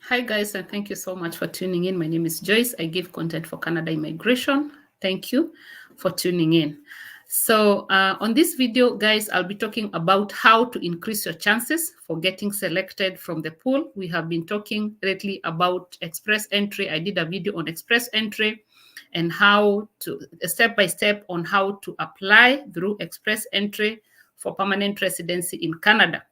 Hi guys, and thank you so much for tuning in. My name is Joyce. I give content for Canada Immigration. Thank you for tuning in. So on this video, guys, I'll be talking about how to increase your chances for getting selected from the pool. We have been talking lately about express entry. I did a video on express entry and how to, step by step, on how to apply through express entry for permanent residency in Canada.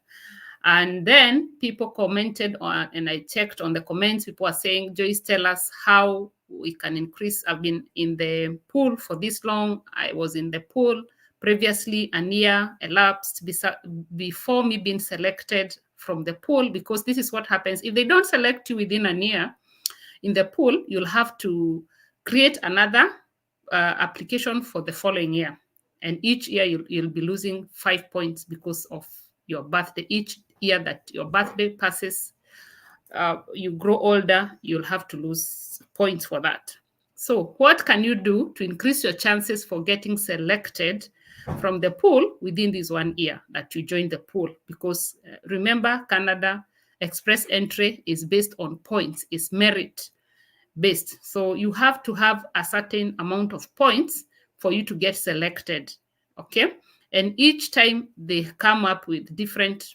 And then people commented on, and I checked on the comments, people are saying, Joyce, tell us how we can increase. I've been in the pool for this long. I was in the pool previously, a year elapsed before me being selected from the pool, because this is what happens. If they don't select you within a year in the pool, you'll have to create another application for the following year. And each year you'll be losing 5 points because of your birthday. Each year that your birthday passes, you grow older, you'll have to lose points for that. So what can you do to increase your chances for getting selected from the pool within this 1 year that you join the pool? Because remember, Canada express entry is based on points, it's merit based. So you have to have a certain amount of points for you to get selected, okay? And each time they come up with different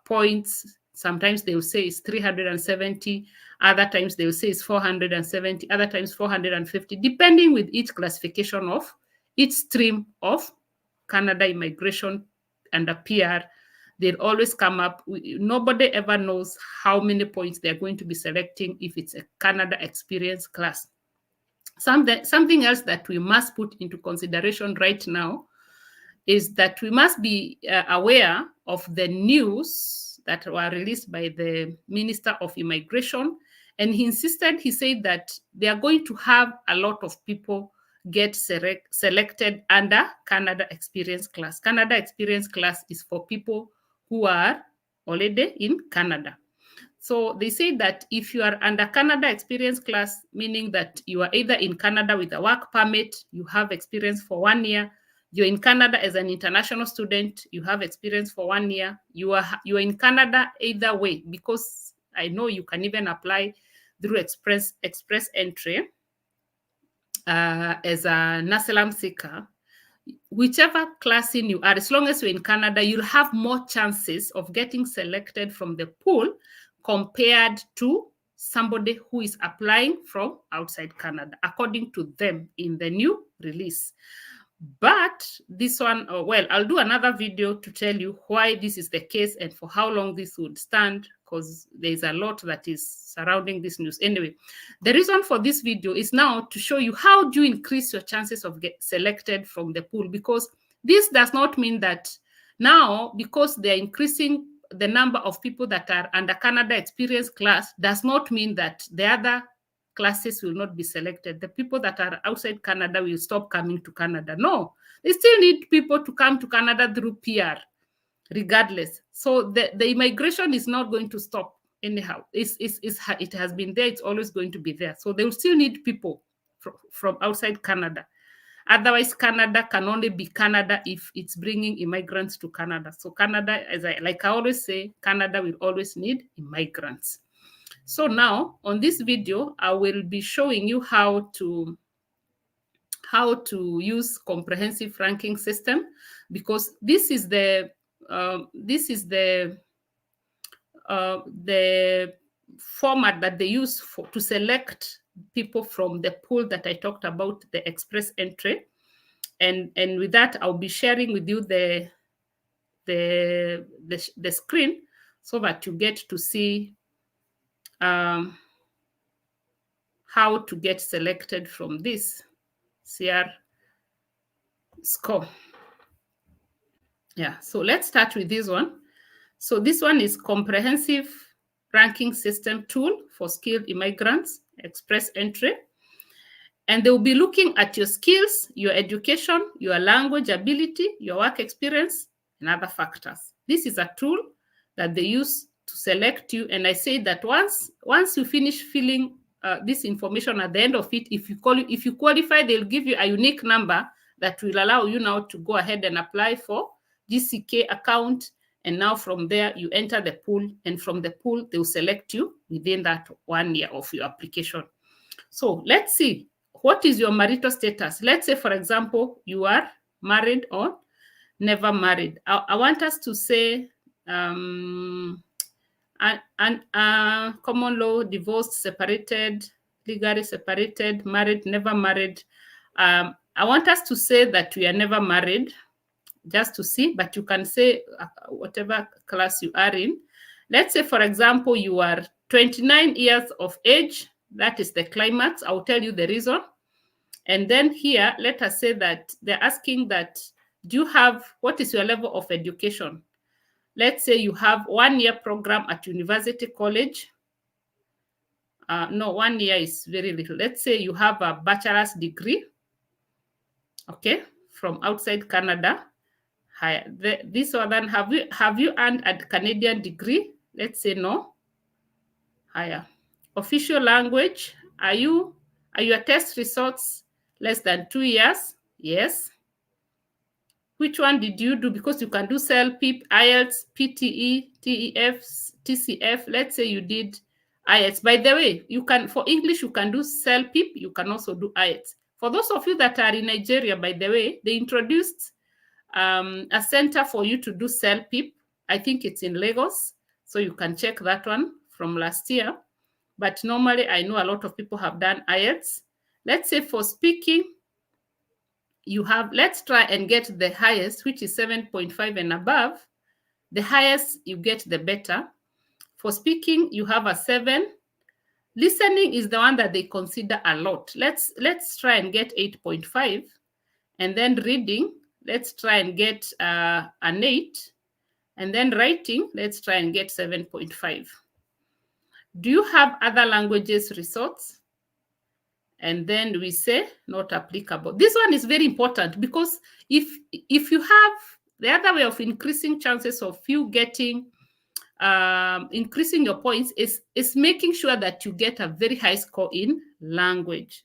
points. Sometimes they will say it's 370, other times they will say it's 470, other times 450, depending with each classification of each stream of Canada immigration and a PR. They'll always come up. Nobody ever knows how many points they're going to be selecting if it's a Canada experience class. Something else that we must put into consideration right now is that we must be aware of the news that were released by the Minister of Immigration. And he said that they are going to have a lot of people get selected under Canada Experience Class. Canada Experience Class is for people who are already in Canada. So they say that if you are under Canada Experience Class, meaning that you are either in Canada with a work permit, you have experience for 1 year, you're in Canada as an international student, you have experience for 1 year, you are in Canada either way, because I know you can even apply through express entry as an asylum seeker. Whichever class in you are, as long as you're in Canada, you'll have more chances of getting selected from the pool compared to somebody who is applying from outside Canada, according to them in the new release. But this one, well, I'll do another video to tell you why this is the case and for how long this would stand, because there's a lot that is surrounding this news. Anyway, the reason for this video is now to show you how do you increase your chances of get selected from the pool, because this does not mean that now, because they're increasing the number of people that are under Canada experience class, does not mean that the other classes will not be selected. The people that are outside Canada will stop coming to Canada. No, they still need people to come to Canada through PR, regardless. So the immigration is not going to stop anyhow. It has been there. It's always going to be there. So they will still need people from outside Canada. Otherwise, Canada can only be Canada if it's bringing immigrants to Canada. So Canada, like I always say, Canada will always need immigrants. So now on this video, I will be showing you how to use comprehensive ranking system, because this is the format that they use to select people from the pool that I talked about, the express entry. And with that, I'll be sharing with you the screen so that you get to see how to get selected from this CR score. Yeah, so let's start with this one. So this one is comprehensive ranking system tool for skilled immigrants, express entry. And they will be looking at your skills, your education, your language ability, your work experience, and other factors. This is a tool that they use to select you. And I say that once you finish filling this information at the end of it, if you qualify, they'll give you a unique number that will allow you now to go ahead and apply for GCK account And now from there, you enter the pool, and from the pool, they will select you within that 1 year of your application. So let's see, what is your marital status? Let's say, for example, you are married or never married. I want us to say common law, divorced, separated, legally separated, married, never married. I want us to say that we are never married, just to see, but you can say whatever class you are in. Let's say, for example, you are 29 years of age. That is the climax. I'll tell you the reason. And then here, let us say that they're asking that, do you have, what is your level of education? Let's say you have 1 year program at university college. No, 1 year is very little. Let's say you have a bachelor's degree, okay, from outside Canada. Higher. This one, have you earned a Canadian degree? Let's say no. Higher. Official language, are your test results less than 2 years? Yes. Which one did you do? Because you can do CELPIP, IELTS, PTE, TEF, TCF. Let's say you did IELTS. By the way, you can, for English, you can do CELPIP. You can also do IELTS. For those of you that are in Nigeria, by the way, they introduced a center for you to do CELPIP. I think it's in Lagos. So you can check that one from last year. But normally, I know a lot of people have done IELTS. Let's say for speaking, you have, let's try and get the highest, which is 7.5 and above. The highest you get, the better. For speaking, you have a 7. Listening is the one that they consider a lot. Let's try and get 8.5. And then reading, let's try and get an 8. And then writing, let's try and get 7.5. Do you have other languages results? And then we say not applicable. This one is very important, because if you have the other way of increasing chances of you getting, increasing your points is making sure that you get a very high score in language.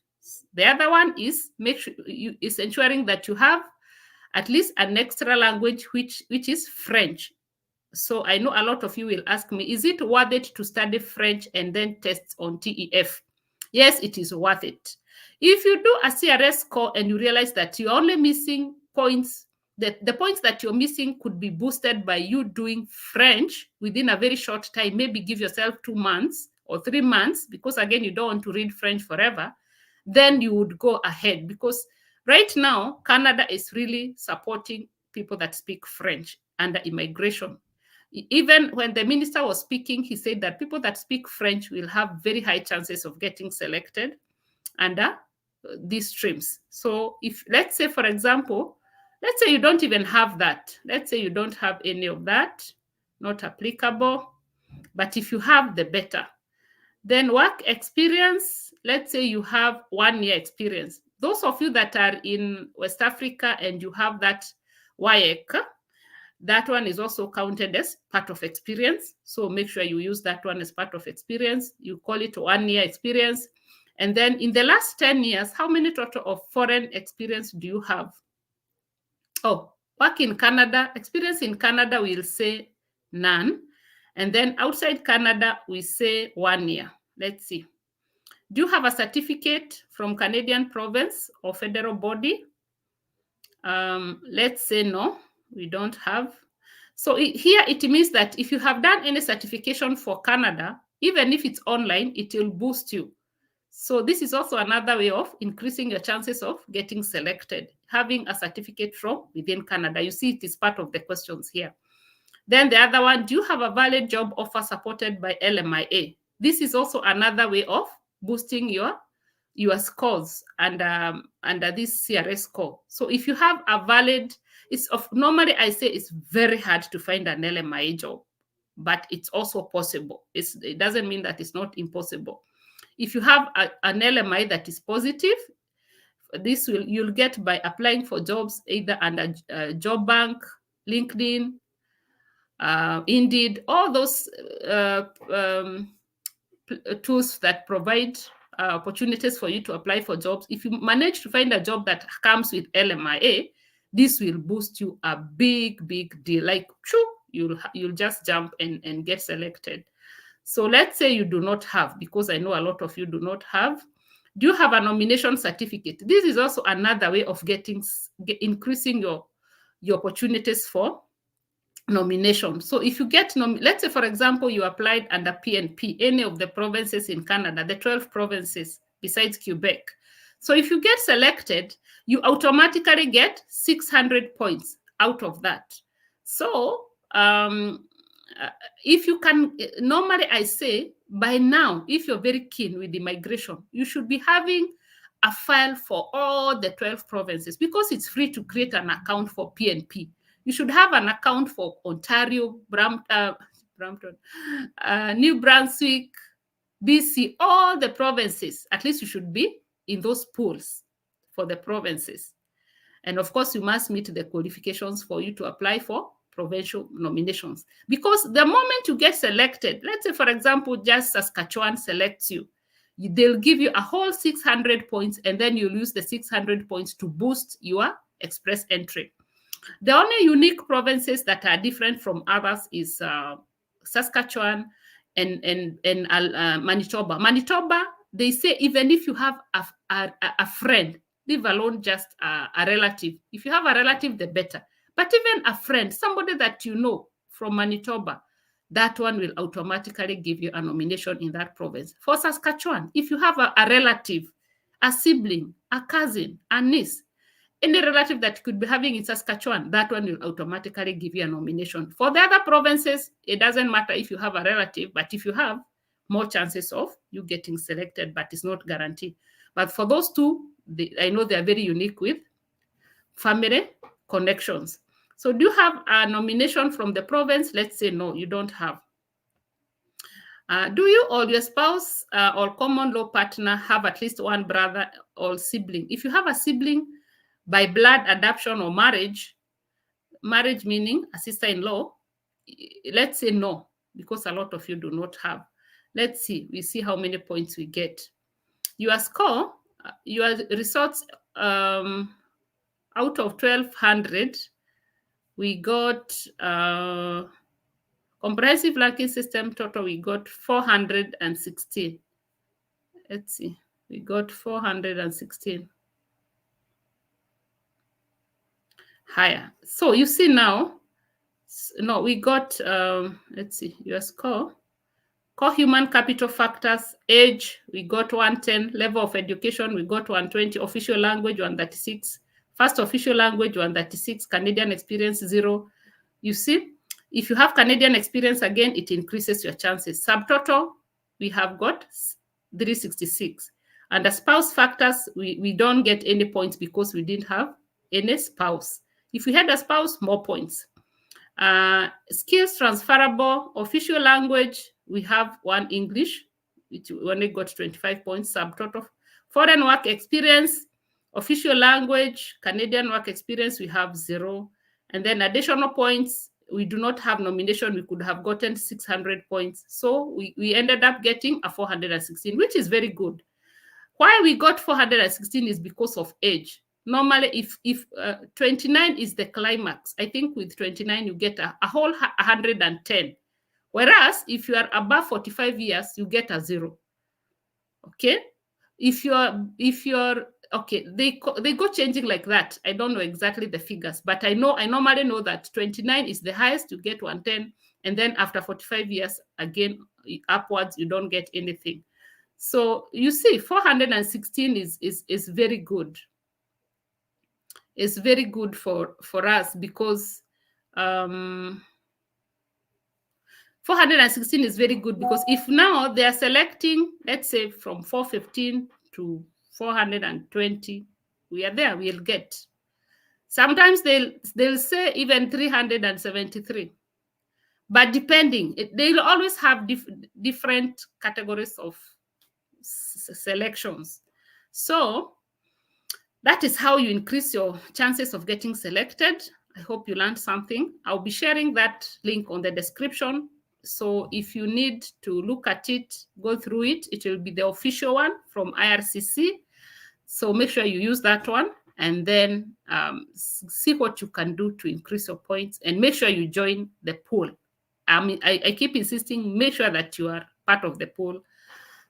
The other one is is ensuring that you have at least an extra language, which is French. So I know a lot of you will ask me, is it worth it to study French and then tests on TEF? Yes, it is worth it. If you do a CRS score and you realize that you're only missing points, that the points that you're missing could be boosted by you doing French within a very short time, maybe give yourself 2 months or 3 months, because again, you don't want to read French forever, then you would go ahead. Because right now, Canada is really supporting people that speak French under immigration. Even when the minister was speaking, he said that people that speak French will have very high chances of getting selected under these streams. So if, let's say, for example, let's say you don't even have that. Let's say you don't have any of that, not applicable. But if you have, the better. Then work experience, let's say you have 1 year experience. Those of you that are in West Africa and you have that WAEC, that one is also counted as part of experience. So make sure you use that one as part of experience. You call it 1 year experience. And then in the last 10 years, how many total of foreign experience do you have? Oh, work in Canada, experience in Canada, we'll say none. And then outside Canada, we say 1 year. Let's see. Do you have a certificate from Canadian province or federal body? Let's say no. We don't have. So here it means that if you have done any certification for Canada, even if it's online, it will boost you. So this is also another way of increasing your chances of getting selected, having a certificate from within Canada. You see, it is part of the questions here. Then the other one, do you have a valid job offer supported by LMIA? This is also another way of boosting your scores under this CRS score. So if you have a valid, normally I say it's very hard to find an LMIA job, but it's also possible. It doesn't mean that it's not impossible. If you have an LMI that is positive, you'll get by applying for jobs either under Job Bank, LinkedIn, Indeed, all those tools that provide opportunities for you to apply for jobs. If you manage to find a job that comes with LMIA, this will boost you a big deal. Like, you'll just jump and get selected. So let's say you do not have, because I know a lot of you do not have. Do you have a nomination certificate? This is also another way of increasing your opportunities for nomination. So if you get, let's say, for example, you applied under PNP, any of the provinces in Canada, the 12 provinces besides Quebec. So if you get selected, you automatically get 600 points out of that. So if you can, normally I say by now, if you're very keen with immigration, you should be having a file for all the 12 provinces, because it's free to create an account for PNP. You should have an account for Ontario, Brampton, New Brunswick, BC, all the provinces. At least you should be in those pools for the provinces. And of course, you must meet the qualifications for you to apply for provincial nominations. Because the moment you get selected, let's say, for example, just Saskatchewan selects you, they'll give you a whole 600 points, and then you'll use the 600 points to boost your express entry. The only unique provinces that are different from others is Saskatchewan and Manitoba. Manitoba, they say even if you have a friend, leave alone just a relative. If you have a relative, the better. But even a friend, somebody that you know from Manitoba, that one will automatically give you a nomination in that province. For Saskatchewan, if you have a relative, a sibling, a cousin, a niece, any relative that could be having in Saskatchewan, that one will automatically give you a nomination. For the other provinces, it doesn't matter if you have a relative, but if you have, more chances of you getting selected, but it's not guaranteed. But for those two, I know they're very unique with family connections. So do you have a nomination from the province? Let's say no, you don't have. Do you or your spouse or common law partner have at least one brother or sibling? If you have a sibling, by blood, adoption, or marriage meaning a sister-in-law, let's say no, because a lot of you do not have. Let's see, we see how many points we get. Your score, your results, out of 1,200, we got comprehensive ranking system total, we got 416. Let's see, we got 416. Higher. So you see now, no, we got, let's see, your score. Core human capital factors, age, we got 110. Level of education, we got 120. Official language, 136. First official language, 136. Canadian experience, 0. You see, if you have Canadian experience, again, it increases your chances. Subtotal, we have got 366. And the spouse factors, we don't get any points because we didn't have any spouse. If we had a spouse, more points. Skills transferable, official language, we have 1 English, which we only got 25 points, subtotal. Foreign work experience, official language, Canadian work experience, we have 0. And then additional points, we do not have nomination, we could have gotten 600 points. So we ended up getting a 416, which is very good. Why we got 416 is because of age. Normally, if 29 is the climax, I think with 29, you get a whole 110. Whereas if you are above 45 years, you get a 0. Okay? If you're okay, they go changing like that. I don't know exactly the figures, but I normally know that 29 is the highest, you get 110. And then after 45 years, again, upwards, you don't get anything. So you see, 416 is very good. It's very good for us because 416 is very good because if now they are selecting, let's say from 415 to 420, we are there, we'll get. Sometimes they'll say even 373. But depending, they'll always have different categories of selections. So that is how you increase your chances of getting selected. I hope you learned something. I'll be sharing that link on the description. So if you need to look at it, go through it, it will be the official one from IRCC. So make sure you use that one. and then see what you can do to increase your points, and make sure you join the pool. I keep insisting, make sure that you are part of the pool,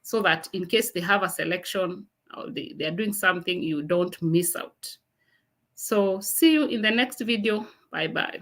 so that in case they have a selection or they are doing something, you don't miss out. So see you in the next video. Bye-bye.